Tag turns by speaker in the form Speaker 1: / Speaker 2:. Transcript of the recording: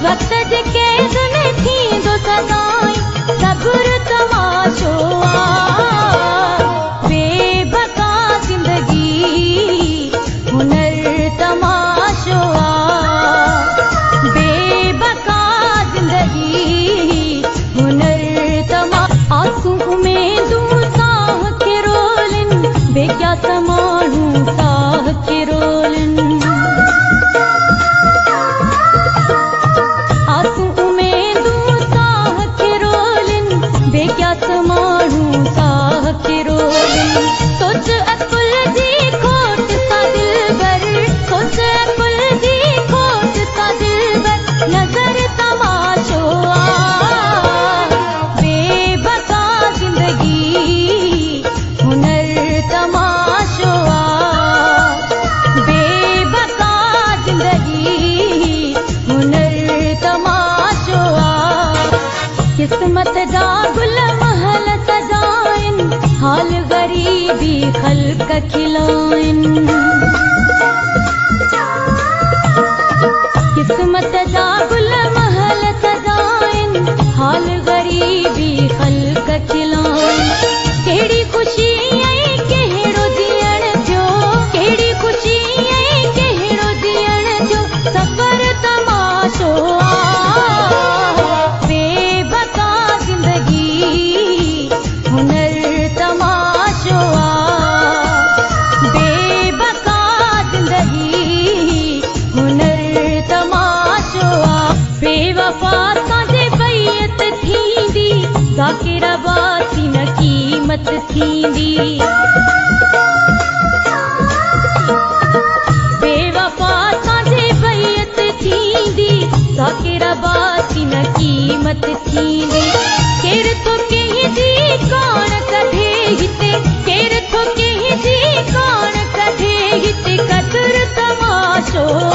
Speaker 1: वक्त जे कैद में थींदो सदाई सब्र तमाशो बेबका जिंदगी हुनर तमाशो बेबका जिंदगी हुनर तमा आंसू उम्मीदूं साह के रोलिन बेक्या समाणू साह के रोलिन किस्मत जा गुल महल सजाइन हाल गरीबी खल्क खिलाइन किस्मत जा गुल महल सजाइन हाल गरीबी खल्क खिलाइन केड़ी खुशी आई केड़ो जियण जो केड़ी खुशी आई केड़ो जियण जो सफर तमाशो ज़ाकिरा बासी न क़ीमत थींदी बेवफा साझे बैयत थींदी ज़ाकिरा बासी न क़ीमत थींदी केर तो कहीं जी कौन कढे हिते केर तो कहीं जी कौन कढे हिते कदर तमाशो